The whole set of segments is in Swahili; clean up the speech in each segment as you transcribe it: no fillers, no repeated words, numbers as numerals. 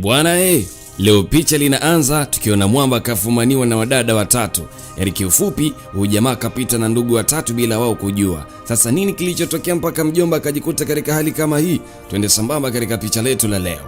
Bwana leo picha linaanza tukiona mwamba kafumaniwa na wadada watatu. Yaani kiufupi huyu jamaa kapita na ndugu watatu bila wao kujua. Sasa nini kilichotokea mpaka mjomba akajikuta katika hali kama hii? Twende sambamba katika picha letu la leo.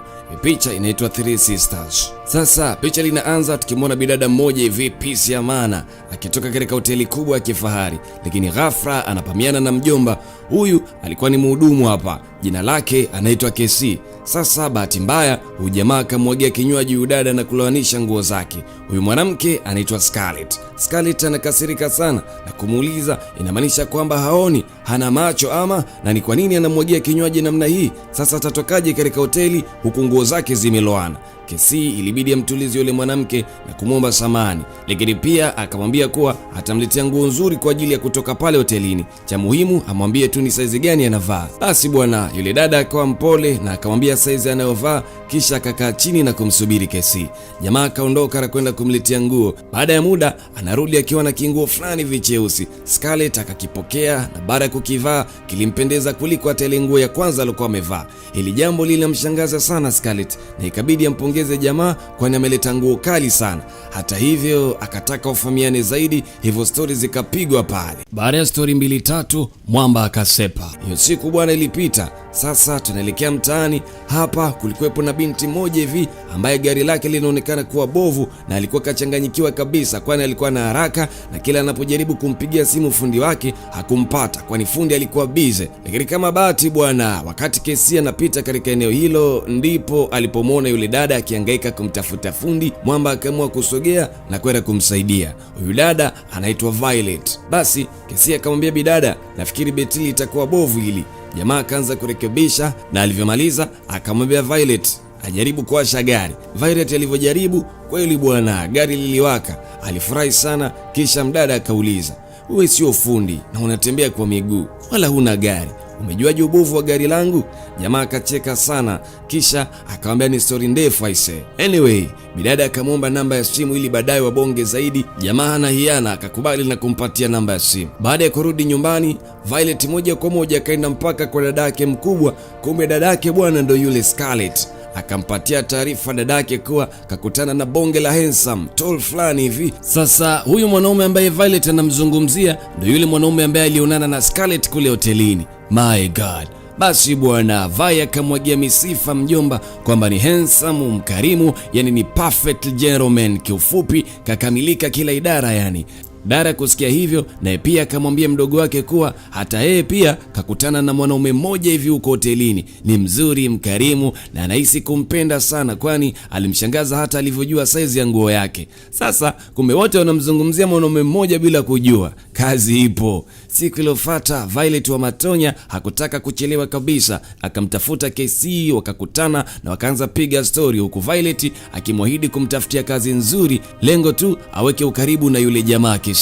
Picha inaitwa Three Sisters. Sasa picha linaanza tukimwona bidada mmoja hivi pisi ya maana akitoka katika hoteli kubwa ya kifahari, lakini ghafla anapamiana na mjomba. Huyu alikuwa ni mhudumu hapa, jina lake anaitwa KC. Sasa bahati mbaya huyu jamaa akamwagia kinywaji huyu dada na kulowanisha nguo zake. Huyu mwanamke anaitwa Scarlett. Scarlett anakasirika sana na kumuuliza inamaanisha kwamba haoni, hana macho ama, na ni kwa nini anamwagia kinywaji namna hii? Sasa atatokaje katika hoteli huku nguo zake zimeloana? Kesi ilibidi amtulize yule mwanamke na kumwomba samahani, lakini pia akamwambia kuwa atamletea nguo nzuri kwa ajili ya kutoka pale hotelini. Cha muhimu amwambie tu ni size gani anavaa. Basi bwana, yule dada akawa mpole na akamwambia size anayovaa, kisha akakaa chini na kumsubiri Kesi. Jamaa akaondoka na kwenda kumletea nguo. Baada ya muda anarudi akiwa na kinguo fulani vicheusi. Scarlett akakipokea na baada ya kukivaa kilimpendeza kuliko hata ile nguo ya kwanza alikuwa amevaa. Hili jambo lilimshangaza sana Scarlett na ikabidi ampongeze jamaa kwani ameleta nguo kali sana. Hata hivyo akataka ufahamiane zaidi, hivyo stori zikapigwa pale. Baada ya stori mbili tatu mwamba akasepa. Hiyo siku bwana ilipita. Sasa tunaelekea mtaani. Hapa kulikuwepo na binti moja hivi ambaye gari lake linaonekana kuwa bovu na alikuwa kachanganyikiwa kabisa, kwani alikuwa na haraka na kila anapojaribu kumpigia simu fundi wake hakumpata kwani fundi alikuwa busy. Lakini kama bahati bwana, wakati Kesi anapita katika eneo hilo ndipo alipomwona yule dada akihangaika kumtafuta fundi. Mwamba akaamua kusogea na kwenda kumsaidia. Huyu dada anaitwa Violet. Basi Kesi akamwambia bidada, nafikiri betili itakuwa bovu hili. Jamaa akaanza kurekebisha na alivyomaliza akamwambia Violet ajaribu kuwasha gari. Violet alivyojaribu kweli bwana, gari liliwaka. Alifurahi sana, kisha mdada akauliza, wewe sio fundi na unatembea kwa miguu wala huna gari, umejuaje ubovu wa gari langu? Jamaa akacheka sana, kisha akamwambia ni story ndefu aise. Anyway, bidada akamwomba namba ya simu ili baadaye wabonge zaidi. Jamaa hana hiana, akakubali na kumpatia namba ya simu. Baada ya kurudi nyumbani, Violet moja kwa moja akaenda mpaka kwa dadake mkubwa. Kumbe dadake bwana ndo yule Scarlett. Akampatia taarifa dadake kuwa kakutana na bonge la handsome tall fulani hivi. Sasa huyu mwanaume ambaye Violet anamzungumzia ndo yule mwanaume ambaye alionana na Scarlett kule hotelini. My God. Basi bwana, Vai akamwagia misifa mjomba kwamba ni handsome, mkarimu, yani ni perfect gentleman. Kiufupi kakamilika kila idara yani. Dara kusikia hivyo naye pia akamwambia mdogo wake kuwa hata yeye pia kakutana na mwanaume mmoja hivi huko hotelini, ni mzuri, mkarimu na anahisi kumpenda sana, kwani alimshangaza hata alivyojua size ya nguo yake. Sasa kumbe wote wanamzungumzia mwanaume mmoja bila kujua. Kazi ipo. Siku iliyofuata Violet wa Matonya hakutaka kuchelewa kabisa, akamtafuta KC, wakakutana na wakaanza piga story, huku Violet akimwahidi kumtafutia kazi nzuri, lengo tu aweke ukaribu na yule jamaa KC.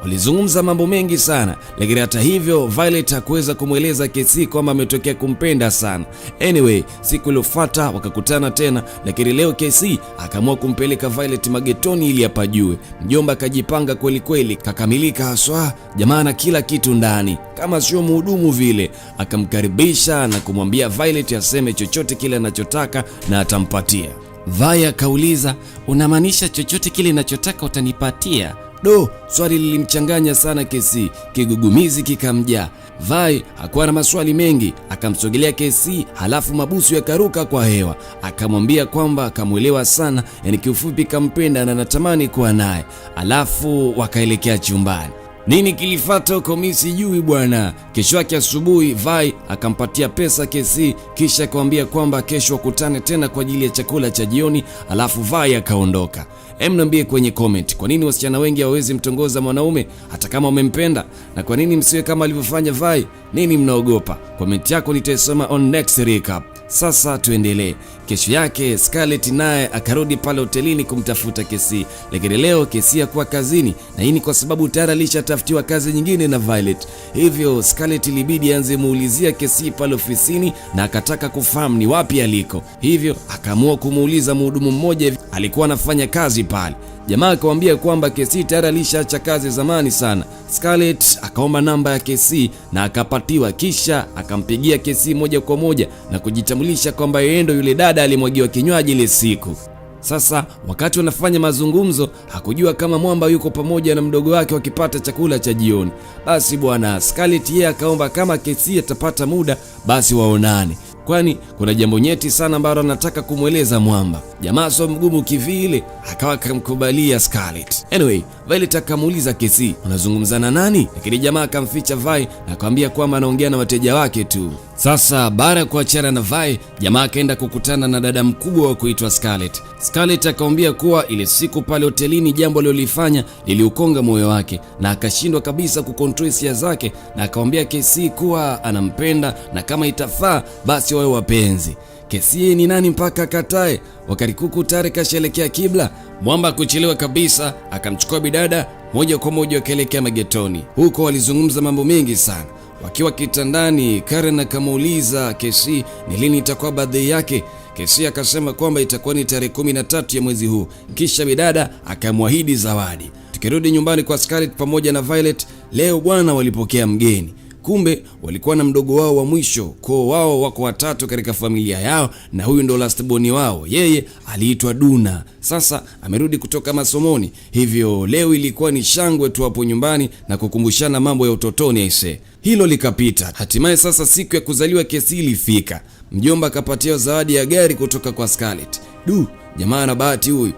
Walizungumza mambo mengi sana, lakini hata hivyo Violet hakuweza kumweleza KC kwamba ametokea kumpenda sana. Anyway, siku iliyofuata wakakutana tena, lakini leo KC akaamua kumpeleka Violet magetoni ili apajue. Mjomba akajipanga kweli kweli, kakamilika haswa, jamaa na kila kitu ndani kama sio mhudumu vile. Akamkaribisha na kumwambia Violet aseme chochote kile anachotaka na atampatia. Vai akauliza, unamaanisha chochote kile ninachotaka utanipatia? Swali lilimchanganya sana Kesi, kigugumizi kikamjaa. Vai hakuwa na maswali mengi, akamsogelea Kesi, halafu mabusu yakaruka kwa hewa. Akamwambia kwamba akamwelewa sana, yani kiufupi kampenda na anatamani kuwa naye. Halafu wakaelekea chumbani. Nini kilifuata huko mimi sijui bwana. Kesho yake asubuhi Vai akampatia pesa Kesi, kisha akamwambia kwamba kesho wakutane tena kwa ajili ya chakula cha jioni, alafu Vai akaondoka. Niambie kwenye comment, kwa nini wasichana wengi hawawezi mtongoza mwanaume hata kama umempenda, na kwa nini msiwe kama alivyofanya Vai? Nini mnaogopa? Comment yako nitaisoma on next recap. Sasa tuendelee. Kesho yake Scarlett naye akarudi pale hotelini kumtafuta Kesi, lakini leo Kesi hakuwa kazini, na hii ni kwa sababu tayari alishatafutiwa kazi nyingine na Violet. Hivyo Scarlett ilibidi aanze muulizia Kesi pale ofisini na akataka kufahamu ni wapi aliko. Hivyo akaamua kumuuliza mhudumu mmoja alikuwa anafanya kazi pale. Jamaa akamwambia kwamba Casey tayari alishaacha kazi zamani sana. Scarlett akaomba namba ya Casey na akapatiwa, kisha akampigia Casey moja kwa moja na kujitambulisha kwamba yeye ndo yule dada alimwagiwa kinywaji ile siku. Sasa wakati wanafanya mazungumzo, hakujua kama Mwamba yuko pamoja na mdogo wake wakipata chakula cha jioni. Basi bwana Scarlett yeye akaomba kama Casey atapata muda basi waonane, kwani kuna jambo nyeti sana ambalo anataka kumweleza Mwamba. Jamaa sio mgumu kivile, akawa kamkubalia Scarlett. Anyway, Violet akamuuliza Casey, unazungumzana nani? Lakini jamaa akamficha Vi na akamwambia kwamba anaongea na wateja wake tu. Sasa baada ya kuachana na Vi, jamaa akaenda kukutana na dada mkubwa wa kuitwa Scarlett. Scarlett akamwambia kuwa ile siku pale hotelini jambo alilofanya liliukonga moyo wake na akashindwa kabisa kukontrol hisia zake, na akamwambia Casey kuwa anampenda na kama itafaa basi wawe wapenzi. Casey ni nani mpaka akatae? Wakati kuku tayari kashelekea kibla, Mwamba kuchelewa kabisa akamchukua bidada moja kwa moja wakaelekea magetoni. Huko walizungumza mambo mengi sana. Wakiwa kitandani, Karen akamuuliza Casey ni lini itakuwa birthday yake. Casey akasema kwamba itakuwa ni tarehe 13 ya mwezi huu, kisha bidada akamwahidi zawadi. Tukirudi nyumbani kwa Scarlett pamoja na Violet, leo bwana walipokea mgeni. Kumbe walikuwa na mdogo wao wa mwisho, kwa wao wako watatu katika familia yao na huyu ndo last born wao. Yeye aliitwa Duna. Sasa amerudi kutoka masomoni. Hivyo leo ilikuwa ni shangwe tu hapo nyumbani na kukumbushana mambo ya utotoni aise. Hilo likapita. Hatimaye sasa siku ya kuzaliwa Casey ilifika. Mjomba akapatia zawadi ya gari kutoka kwa Scarlett. Jamaa ana bahati huyu.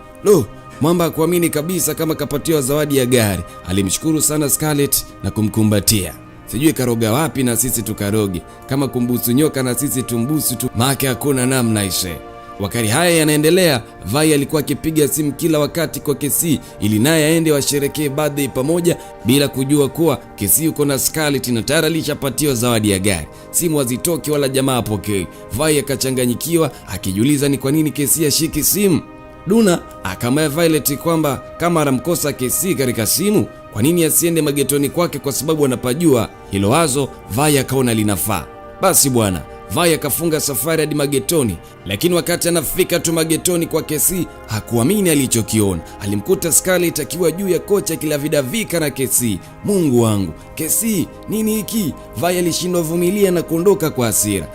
Mwamba hakuamini kabisa kama kapatiwa zawadi ya gari. Alimshukuru sana Scarlett na kumkumbatia. Sijui karoga wapi na sisi tukaroge, kama kumbusu nyoka na sisi tumbusu tu, maana hakuna namna ishe. Wakati haya yanaendelea, Vi alikuwa akipiga simu kila wakati kwa Casey ili naye aende washerekee birthday pamoja, bila kujua kuwa Casey yuko na Scarlett na tayari alishapatiwa zawadi ya gari. Simu hazitoki wala jamaa apokei. Vi akachanganyikiwa akijiuliza ni kwa nini Casey ashiki simu. Duna akamwambia Violet kwamba kama anamkosa Casey katika simu, kwa nini asiende magetoni kwake kwa sababu anapajua. Hilo wazo Vi akaona linafaa. Basi bwana Vi akafunga safari hadi magetoni, lakini wakati anafika tu magetoni kwa Casey hakuamini alichokiona. Alimkuta Scarlett akiwa juu ya kocha kilavidavika na Casey. Mungu wangu, Casey nini hiki? Vi alishindwa vumilia na kuondoka kwa hasira.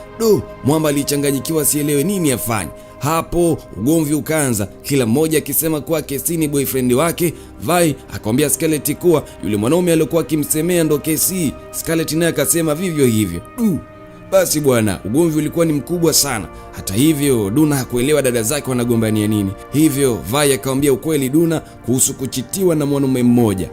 Mwamba alichanganyikiwa sielewe nini afanye. Hapo ugomvi ukaanza, kila mmoja akisema kuwa Casey ni boyfriend wake. Vi akamwambia Scarlett kuwa yule mwanaume aliyokuwa akimsemea ndo Casey. Scarlett naye akasema vivyo hivyo. Basi bwana ugomvi ulikuwa ni mkubwa sana. Hata hivyo Duna hakuelewa dada zake wanagombania nini. Hivyo Vi akamwambia ukweli Duna kuhusu kuchitiwa na mwanaume mmoja.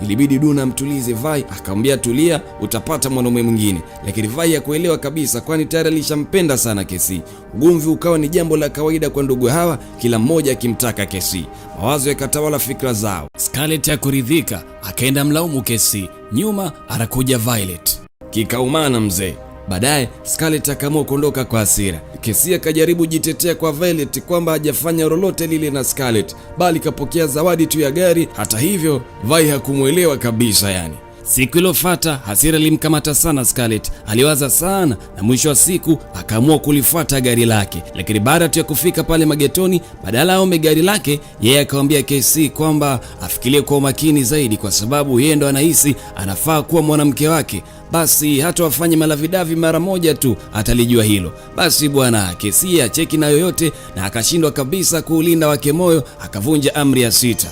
Ilibidi Duna amtulize Vi, akamwambia tulia, utapata mwanaume mwingine. Lakini Vi hakuelewa kabisa, kwani tayari alishampenda sana Casey. Ugomvi ukawa ni jambo la kawaida kwa ndugu hawa, kila mmoja akimtaka Casey. Mawazo yakatawala fikra zao. Scarlett hakuridhika, akaenda mlaumu Casey. Nyuma anakuja Violet. Kikaumana mzee. Baadaye Scarlett akaamua kuondoka kwa hasira. Casey akajaribu jitetea kwa Violet kwamba hajafanya lolote lile na Scarlett, bali kapokea zawadi tu ya gari. Hata hivyo Vi hakumuelewa kabisa yani. Siku iliyofuata hasira ilimkamata sana Scarlett. Aliwaza sana na mwisho wa siku akaamua kulifuata gari lake. Lakini baada tu ya kufika pale magetoni, badala aombe gari lake, yeye akamwambia Casey kwamba afikirie kwa umakini zaidi, kwa sababu yeye ndo anahisi anafaa kuwa mwanamke wake. Basi hata wafanye malavidavi mara moja tu atalijua hilo. Basi bwana Casey acheki na yoyote, na akashindwa kabisa kuulinda wake moyo, akavunja amri ya 6.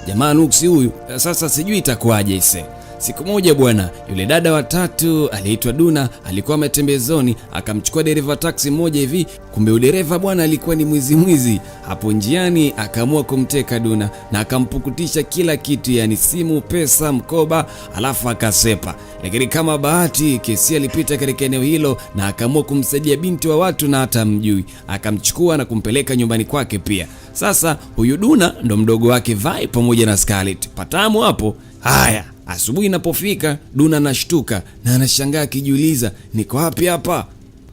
Jamaa nuksi huyu. Sasa sijui itakuwaje ise. Siku moja bwana yule dada wa tatu aliitwa Duna alikuwa matembezoni, akamchukua dereva taksi moja hivi. Kumbe udereva bwana alikuwa ni mwizi. Hapo njiani akaamua kumteka Duna na akampukutisha kila kitu, yani simu, pesa, mkoba, alafu akasepa. Lakini kama bahati Casey alipita katika eneo hilo na akaamua kumsaidia binti wa watu na hata mjui, akamchukua na kumpeleka nyumbani kwake pia. Sasa huyu Duna ndo mdogo wake Vi pamoja na Scarlett. Patamu hapo. Haya, asubuhi inapofika Duna anashtuka na anashangaa akijiuliza niko wapi hapa.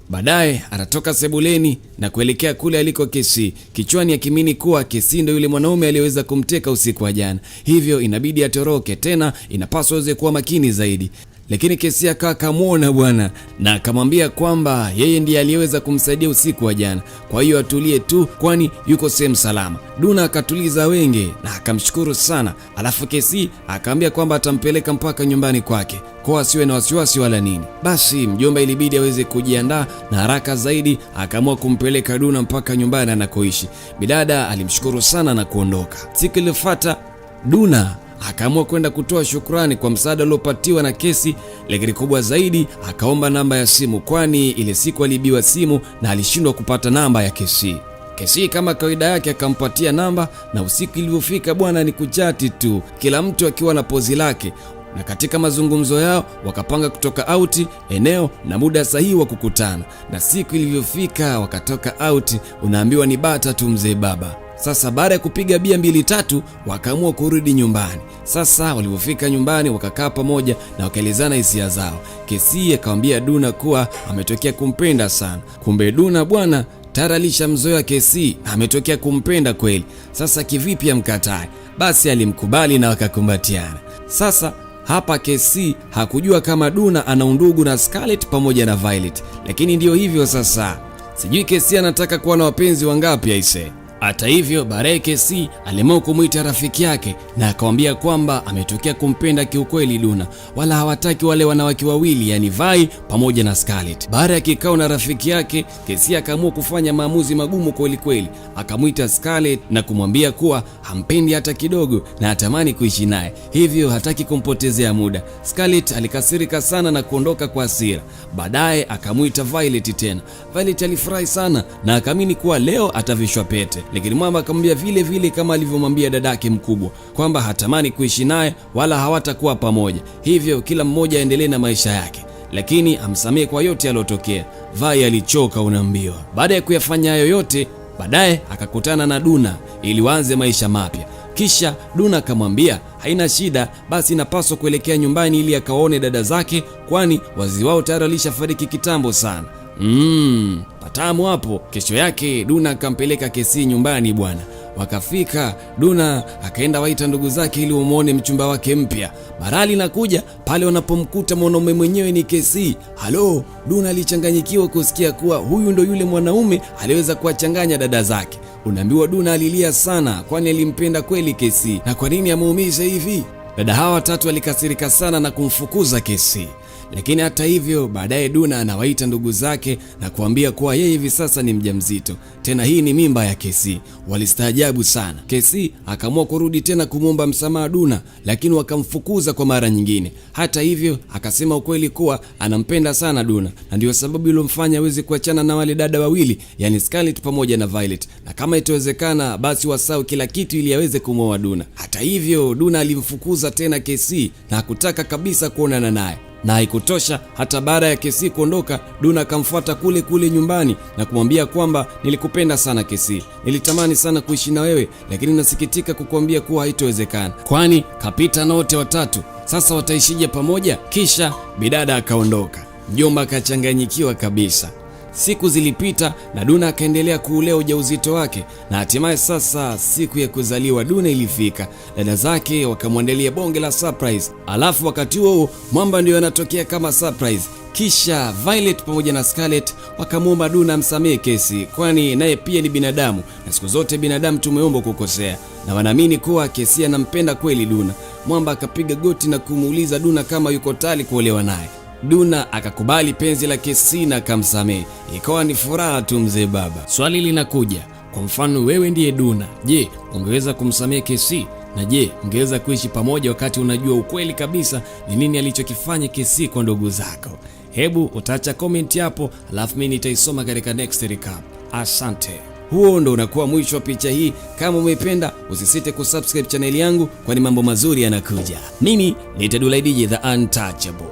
Baadaye anatoka sebuleni na kuelekea kule aliko Casey, kichwani akimini kuwa Casey ndio yule mwanaume aliyeweza kumteka usiku wa jana. Hivyo inabidi atoroke, tena inapaswa aweze kuwa makini zaidi. lakini Kesi akamuona bwana na akamwambia kwamba yeye ndiye aliyeweza kumsaidia usiku wa jana, kwa hiyo atulie tu kwani yuko sehemu salama. Duna akatuliza wenge na akamshukuru sana, alafu Kesi akamwambia kwamba atampeleka mpaka nyumbani kwake kwa asiwe na wasiwasi wala nini. Basi mjomba ilibidi aweze kujiandaa na haraka zaidi akaamua kumpeleka Duna mpaka nyumbani anakoishi. Bidada alimshukuru sana na kuondoka. Siku iliyofuata Duna akaamua kwenda kutoa shukrani kwa msaada uliopatiwa na Kesi, lakini kubwa zaidi akaomba namba ya simu, kwani ile siku alibiwa simu na alishindwa kupata namba ya Kesi. Kesi kama kawaida yake akampatia namba, na usiku ilivyofika bwana ni kuchati tu, kila mtu akiwa na pozi lake, na katika mazungumzo yao wakapanga kutoka auti eneo na muda sahihi wa kukutana. Na siku ilivyofika wakatoka auti, unaambiwa ni bata tu mzee baba. Sasa baada ya kupiga bia 2-3 wakaamua kurudi nyumbani. Sasa walipofika nyumbani wakakaa pamoja na wakaelezana hisia zao. Kesi akamwambia Duna kuwa ametokea kumpenda sana. Kumbe Duna bwana tayari alishamzoea Kesi, ametokea kumpenda kweli. Sasa kivipi amkatae? Basi alimkubali na wakakumbatiana. Sasa hapa Kesi hakujua kama Duna ana undugu na Scarlett pamoja na Violet, lakini ndio hivyo sasa. Sijui Kesi anataka kuwa na wapenzi wangapi aise. Hata hivyo baadaye Kesi aliamua kumuita rafiki yake na akamwambia kwamba ametokea kumpenda kiukweli Duna, wala hawataki wale wanawake wawili, yani Vi pamoja na Scarlett. Baada ya kikao na rafiki yake, Kesi akaamua kufanya maamuzi magumu kweli kweli. Akamuita Scarlett na kumwambia kuwa hampendi hata kidogo na atamani kuishi naye, hivyo hataki kumpotezea muda. Scarlett alikasirika sana na kuondoka kwa hasira. Baadaye akamuita Violet tena. Violet alifurahi sana na akaamini kuwa leo atavishwa pete, lakini mama akamwambia vile vile kama alivyomwambia dadake mkubwa kwamba hatamani kuishi naye wala hawatakuwa pamoja, hivyo kila mmoja aendelee na maisha yake, lakini amsamehe kwa yote yaliyotokea. Vai alichoka unaambiwa. Baada ya kuyafanya hayo yote, baadaye akakutana na Duna ili waanze maisha mapya. Kisha Duna akamwambia haina shida, basi inapaswa kuelekea nyumbani ili akaone dada zake, kwani wazazi wao tayari walishafariki kitambo sana. Patamu hapo. Kesho yake Duna akampeleka Kesi nyumbani bwana. Wakafika, Duna akaenda waita ndugu zake ili wamuone mchumba wake mpya. Barali nakuja pale wanapomkuta mwanaume mwenyewe ni Kesi. Halo, Duna alichanganyikiwa kusikia kuwa huyu ndo yule mwanaume aliweza kuwachanganya dada zake. Unaambiwa Duna alilia sana kwani alimpenda kweli Kesi, na kwa nini amuumize hivi? Dada hawa watatu walikasirika sana na kumfukuza Kesi. Lakini hata hivyo baadaye Duna anawaita ndugu zake na kuambia kuwa yeye hivi sasa ni mjamzito, tena hii ni mimba ya Kesi. Walistaajabu sana. Kesi akaamua kurudi tena kumwomba msamaha Duna, lakini wakamfukuza kwa mara nyingine. Hata hivyo akasema ukweli kuwa anampenda sana Duna, na ndio sababu ilomfanya aweze kuachana na wale dada wawili, yani Scarlett pamoja na Violet, na kama itawezekana basi wasahau kila kitu ili aweze kumwoa Duna. Hata hivyo Duna alimfukuza tena Kesi na hakutaka kabisa kuonana naye. Na haikutosha, hata baada ya Kesi kuondoka, Duna akamfuata kule kule nyumbani na kumwambia kwamba nilikupenda sana Kesi, nilitamani sana kuishi na wewe, lakini nasikitika kukuambia kuwa haitowezekana, kwani kapita na wote watatu, sasa wataishije pamoja? Kisha bidada akaondoka. Mjomba akachanganyikiwa kabisa. Siku zilipita na Duna akaendelea kuulea ujauzito wake, na hatimaye sasa siku ya kuzaliwa Duna ilifika. Dada zake wakamwandalia bonge la surprise, alafu wakati huo Mwamba ndio anatokea kama surprise. Kisha Violet pamoja na Scarlett wakamwomba Duna amsamehe Kesi, kwani naye pia ni binadamu na siku zote binadamu tumeumbwa kukosea, na wanaamini kuwa Kesi anampenda kweli Duna. Mwamba akapiga goti na kumuuliza Duna kama yuko tayari kuolewa naye. Duna akakubali penzi la Kesi na akamsamehe. Ikawa ni furaha tu mzee baba. Swali linakuja, kwa mfano wewe ndiye Duna, je, ungeweza kumsamehe Kesi? Na je, ungeweza kuishi pamoja wakati unajua ukweli kabisa ni nini alichokifanya Kesi kwa ndugu zako? Hebu utaacha comment hapo, alafu mimi nitaisoma katika next recap. Asante. Huo ndo unakuwa mwisho wa picha hii. Kama umeipenda usisite kusubscribe channel yangu, kwani mambo mazuri yanakuja. Mimi ni Tedulai DJ the Untouchable.